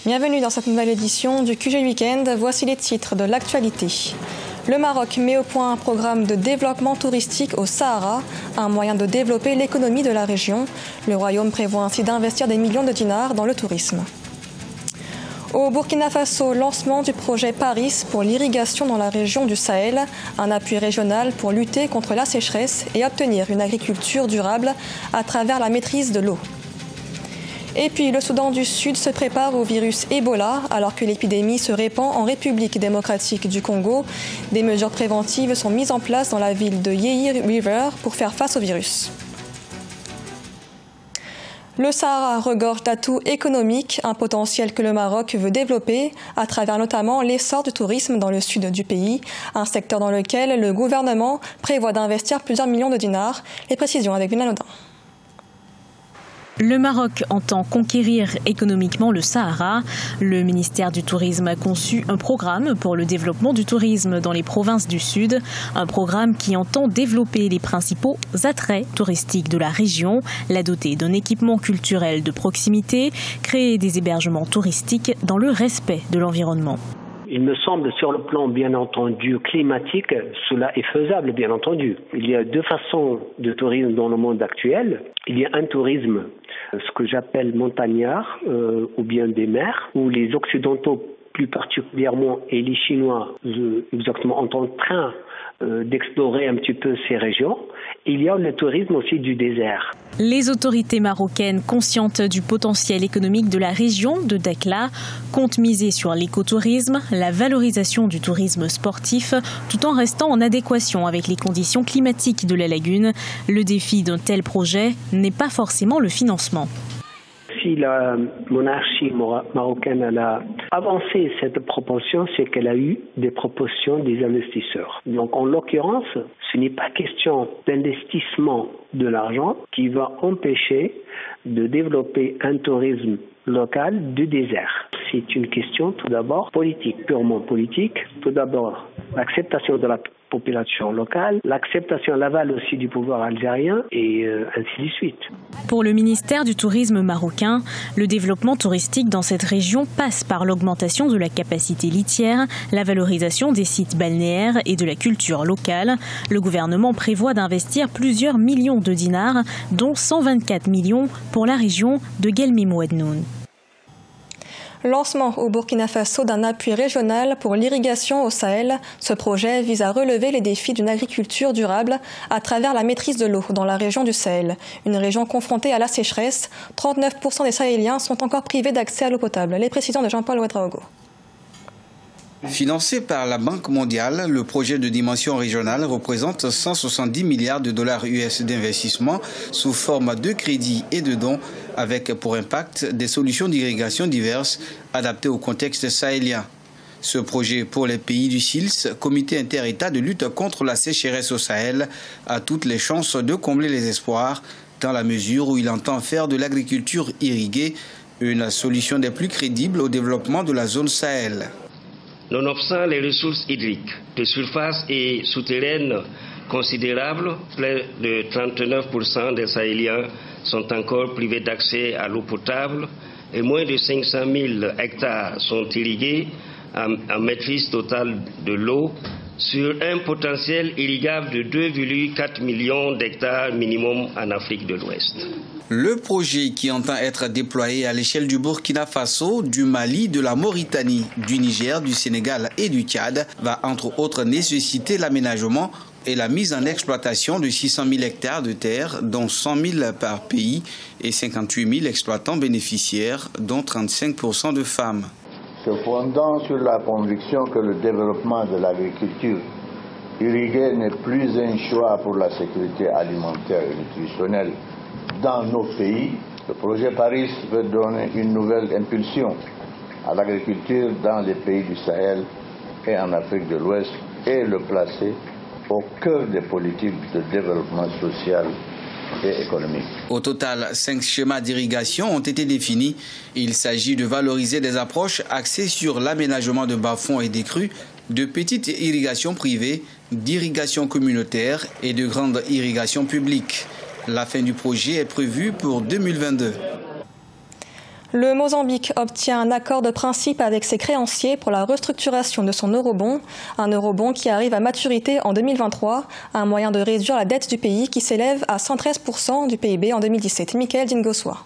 Bienvenue dans cette nouvelle édition du QG Weekend. Voici les titres de l'actualité. Le Maroc met au point un programme de développement touristique au Sahara, un moyen de développer l'économie de la région. Le Royaume prévoit ainsi d'investir des millions de dinars dans le tourisme. Au Burkina Faso, lancement du projet Paris pour l'irrigation dans la région du Sahel, un appui régional pour lutter contre la sécheresse et obtenir une agriculture durable à travers la maîtrise de l'eau. Et puis, le Soudan du Sud se prépare au virus Ebola alors que l'épidémie se répand en République démocratique du Congo. Des mesures préventives sont mises en place dans la ville de Yei River pour faire face au virus. Le Sahara regorge d'atouts économiques, un potentiel que le Maroc veut développer à travers notamment l'essor du tourisme dans le sud du pays, un secteur dans lequel le gouvernement prévoit d'investir plusieurs millions de dinars. Les précisions avec Vina Lodin. Le Maroc entend conquérir économiquement le Sahara. Le ministère du Tourisme a conçu un programme pour le développement du tourisme dans les provinces du Sud. Un programme qui entend développer les principaux attraits touristiques de la région, la doter d'un équipement culturel de proximité, créer des hébergements touristiques dans le respect de l'environnement. Il me semble, sur le plan bien entendu climatique, cela est faisable, bien entendu. Il y a deux façons de tourisme dans le monde actuel. Il y a un tourisme, ce que j'appelle montagnard, ou bien des mers, où les Occidentaux plus particulièrement et les Chinois exactement sont en train d'explorer un petit peu ces régions. Il y a le tourisme aussi du désert. Les autorités marocaines, conscientes du potentiel économique de la région de Dakhla, comptent miser sur l'écotourisme, la valorisation du tourisme sportif, tout en restant en adéquation avec les conditions climatiques de la lagune. Le défi d'un tel projet n'est pas forcément le financement. Si la monarchie marocaine a avancé cette proposition, c'est qu'elle a eu des propositions des investisseurs. Donc en l'occurrence, ce n'est pas question d'investissement de l'argent qui va empêcher de développer un tourisme local du désert. C'est une question tout d'abord politique, purement politique. Tout d'abord, l'acceptation de la population locale, l'acceptation à l'aval aussi du pouvoir algérien et ainsi de suite. Pour le ministère du Tourisme marocain, le développement touristique dans cette région passe par l'augmentation de la capacité litière, la valorisation des sites balnéaires et de la culture locale. Le gouvernement prévoit d'investir plusieurs millions de dinars, dont 124 millions pour la région de Guelmim-Ouadnoun. Lancement au Burkina Faso d'un appui régional pour l'irrigation au Sahel. Ce projet vise à relever les défis d'une agriculture durable à travers la maîtrise de l'eau dans la région du Sahel. Une région confrontée à la sécheresse. 39% des Sahéliens sont encore privés d'accès à l'eau potable. Les précisions de Jean-Paul Ouedraogo. Financé par la Banque mondiale, le projet de dimension régionale représente 170 milliards de dollars US d'investissement sous forme de crédits et de dons, avec pour impact des solutions d'irrigation diverses adaptées au contexte sahélien. Ce projet pour les pays du SILS, Comité inter-État de lutte contre la sécheresse au Sahel, a toutes les chances de combler les espoirs, dans la mesure où il entend faire de l'agriculture irriguée une solution des plus crédibles au développement de la zone Sahel. Nonobstant les ressources hydriques de surface et souterraines considérables, près de 39% des Sahéliens sont encore privés d'accès à l'eau potable et moins de 500 000 hectares sont irrigués en maîtrise totale de l'eau sur un potentiel irrigable de 2,4 millions d'hectares minimum en Afrique de l'Ouest. Le projet, qui entend être déployé à l'échelle du Burkina Faso, du Mali, de la Mauritanie, du Niger, du Sénégal et du Tchad, va entre autres nécessiter l'aménagement et la mise en exploitation de 600 000 hectares de terre, dont 100 000 par pays, et 58 000 exploitants bénéficiaires, dont 35% de femmes. Se fondant sur la conviction que le développement de l'agriculture irriguée n'est plus un choix pour la sécurité alimentaire et nutritionnelle dans nos pays, le projet Paris veut donner une nouvelle impulsion à l'agriculture dans les pays du Sahel et en Afrique de l'Ouest et le placer au cœur des politiques de développement social et économique. Au total, 5 schémas d'irrigation ont été définis. Il s'agit de valoriser des approches axées sur l'aménagement de bas-fonds et des crues, de petites irrigations privées, d'irrigation communautaire et de grandes irrigations publiques. La fin du projet est prévue pour 2022. Le Mozambique obtient un accord de principe avec ses créanciers pour la restructuration de son eurobond, un eurobond qui arrive à maturité en 2023, un moyen de réduire la dette du pays qui s'élève à 113% du PIB en 2017. Michael Dingoswa.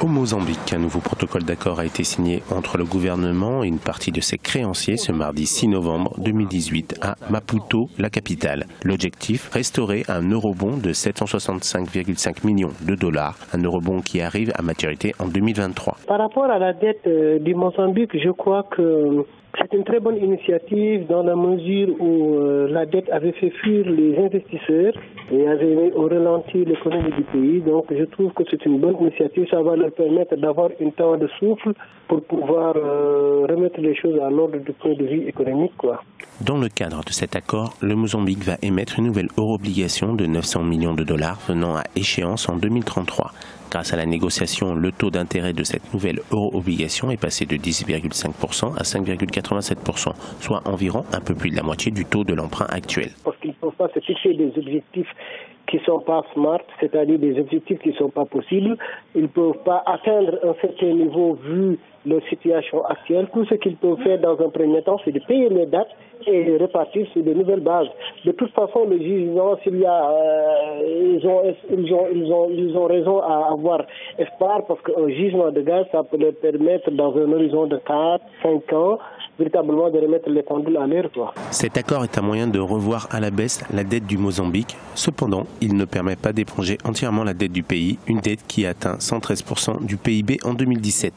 Au Mozambique, un nouveau protocole d'accord a été signé entre le gouvernement et une partie de ses créanciers ce mardi 6 novembre 2018 à Maputo, la capitale. L'objectif, restaurer un eurobond de 765,5 millions de dollars, un eurobond qui arrive à maturité en 2023. Par rapport à la dette du Mozambique, je crois que c'est une très bonne initiative dans la mesure où la dette avait fait fuir les investisseurs et avait mis au ralenti l'économie du pays. Donc je trouve que c'est une bonne initiative. Ça va leur permettre d'avoir un temps de souffle pour pouvoir remettre les choses à l'ordre du point de vue économique, Dans le cadre de cet accord, le Mozambique va émettre une nouvelle euro-obligation de 900 millions de dollars venant à échéance en 2033. Grâce à la négociation, le taux d'intérêt de cette nouvelle euro-obligation est passé de 10,5% à 5,87%, soit environ un peu plus de la moitié du taux de l'emprunt actuel. Parce qu'ils ne peuvent pas se fixer des objectifs qui ne sont pas smart, c'est-à-dire des objectifs qui ne sont pas possibles. Ils ne peuvent pas atteindre un certain niveau vu leur situation actuelle. Tout ce qu'ils peuvent faire dans un premier temps, c'est de payer les dates et repartir sur de nouvelles bases. De toute façon, le jugement, ils ont raison à avoir espoir parce qu'un jugement de gaz, ça peut leur permettre dans un horizon de 4-5 ans véritablement de remettre les pendules à l'heure. Cet accord est un moyen de revoir à la baisse la dette du Mozambique. Cependant, il ne permet pas d'éponger entièrement la dette du pays, une dette qui atteint 113% du PIB en 2017.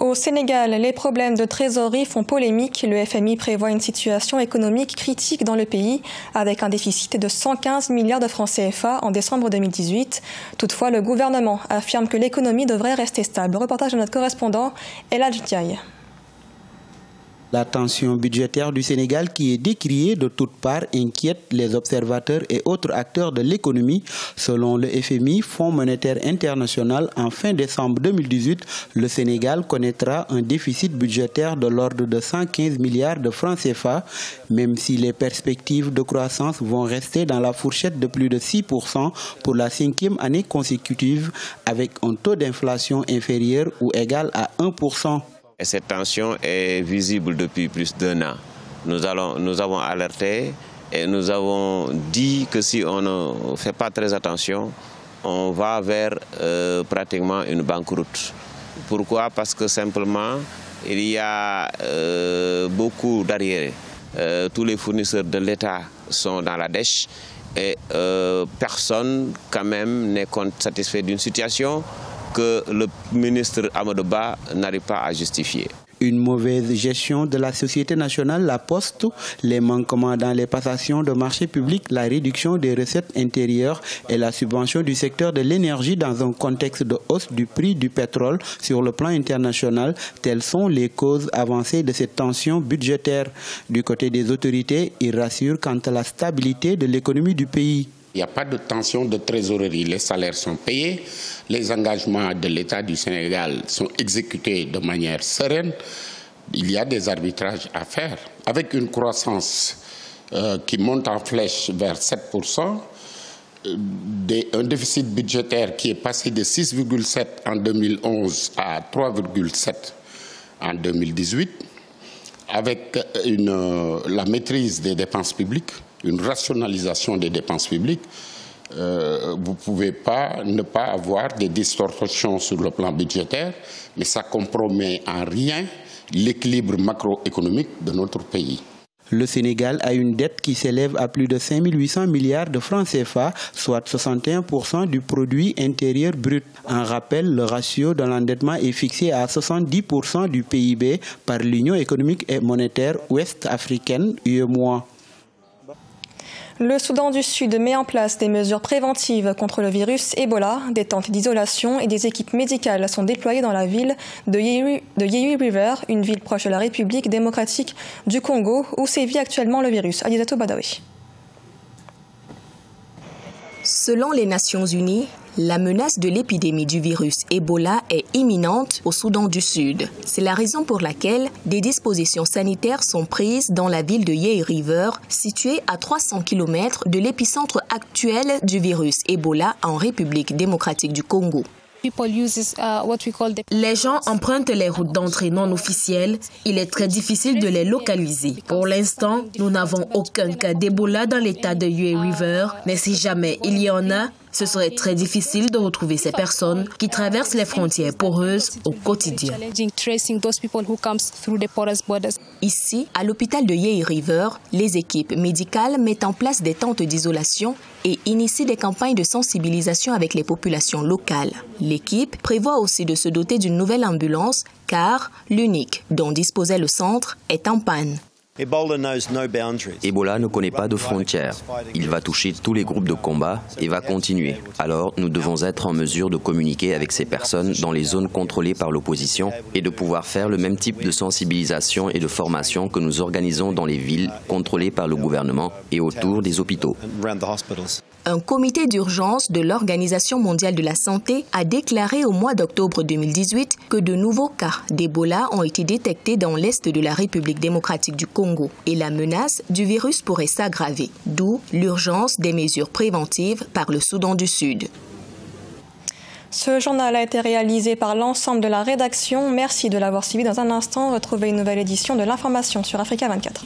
Au Sénégal, les problèmes de trésorerie font polémique. Le FMI prévoit une situation économique critique dans le pays, avec un déficit de 115 milliards de francs CFA en décembre 2018. Toutefois, le gouvernement affirme que l'économie devrait rester stable. Reportage de notre correspondant, El Hadj Ndiaye. La tension budgétaire du Sénégal qui est décriée de toutes parts inquiète les observateurs et autres acteurs de l'économie. Selon le FMI, Fonds monétaire international, en fin décembre 2018, le Sénégal connaîtra un déficit budgétaire de l'ordre de 115 milliards de francs CFA, même si les perspectives de croissance vont rester dans la fourchette de plus de 6% pour la 5e année consécutive, avec un taux d'inflation inférieur ou égal à 1%. Et cette tension est visible depuis plus d'1 an. Nous avons alerté et nous avons dit que si on ne fait pas très attention, on va vers pratiquement une banqueroute. Pourquoi? Parce que simplement, il y a beaucoup d'arriérés. Tous les fournisseurs de l'État sont dans la dèche et personne quand même n'est satisfait d'une situation que le ministre Amadou Ba n'arrive pas à justifier. Une mauvaise gestion de la Société nationale La Poste, les manquements dans les passations de marchés publics, la réduction des recettes intérieures et la subvention du secteur de l'énergie dans un contexte de hausse du prix du pétrole sur le plan international, telles sont les causes avancées de cette tension budgétaire. Du côté des autorités, ils rassurent quant à la stabilité de l'économie du pays. Il n'y a pas de tension de trésorerie, les salaires sont payés, les engagements de l'État du Sénégal sont exécutés de manière sereine. Il y a des arbitrages à faire. Avec une croissance qui monte en flèche vers 7%, un déficit budgétaire qui est passé de 6,7 en 2011 à 3,7 en 2018, avec la maîtrise des dépenses publiques, une rationalisation des dépenses publiques, vous ne pouvez pas ne pas avoir des distorsions sur le plan budgétaire, mais ça compromet en rien l'équilibre macroéconomique de notre pays. Le Sénégal a une dette qui s'élève à plus de 5 800 milliards de francs CFA, soit 61% du produit intérieur brut. En rappel, le ratio de l'endettement est fixé à 70% du PIB par l'Union économique et monétaire ouest-africaine, UEMOA. Le Soudan du Sud met en place des mesures préventives contre le virus Ebola. Des tentes d'isolation et des équipes médicales sont déployées dans la ville de Yehui River, une ville proche de la République démocratique du Congo, où sévit actuellement le virus. Adidato Badawi. Selon les Nations Unies, la menace de l'épidémie du virus Ebola est imminente au Soudan du Sud. C'est la raison pour laquelle des dispositions sanitaires sont prises dans la ville de Yehui River, située à 300 km de l'épicentre actuel du virus Ebola en République démocratique du Congo. Les gens empruntent les routes d'entrée non officielles. Il est très difficile de les localiser. Pour l'instant, nous n'avons aucun cas d'Ebola dans l'état de Ue River, mais si jamais il y en a, ce serait très difficile de retrouver ces personnes qui traversent les frontières poreuses au quotidien. Ici, à l'hôpital de Ue River, les équipes médicales mettent en place des tentes d'isolation et initient des campagnes de sensibilisation avec les populations locales. L'équipe prévoit aussi de se doter d'une nouvelle ambulance car l'unique dont disposait le centre est en panne. Ebola ne connaît pas de frontières. Il va toucher tous les groupes de combat et va continuer. Alors, nous devons être en mesure de communiquer avec ces personnes dans les zones contrôlées par l'opposition et de pouvoir faire le même type de sensibilisation et de formation que nous organisons dans les villes contrôlées par le gouvernement et autour des hôpitaux. Un comité d'urgence de l'Organisation mondiale de la santé a déclaré au mois d'octobre 2018 que de nouveaux cas d'Ebola ont été détectés dans l'est de la République démocratique du Congo et la menace du virus pourrait s'aggraver, d'où l'urgence des mesures préventives par le Soudan du Sud. Ce journal a été réalisé par l'ensemble de la rédaction. Merci de l'avoir suivi. Dans un instant, retrouvez une nouvelle édition de l'information sur Africa 24.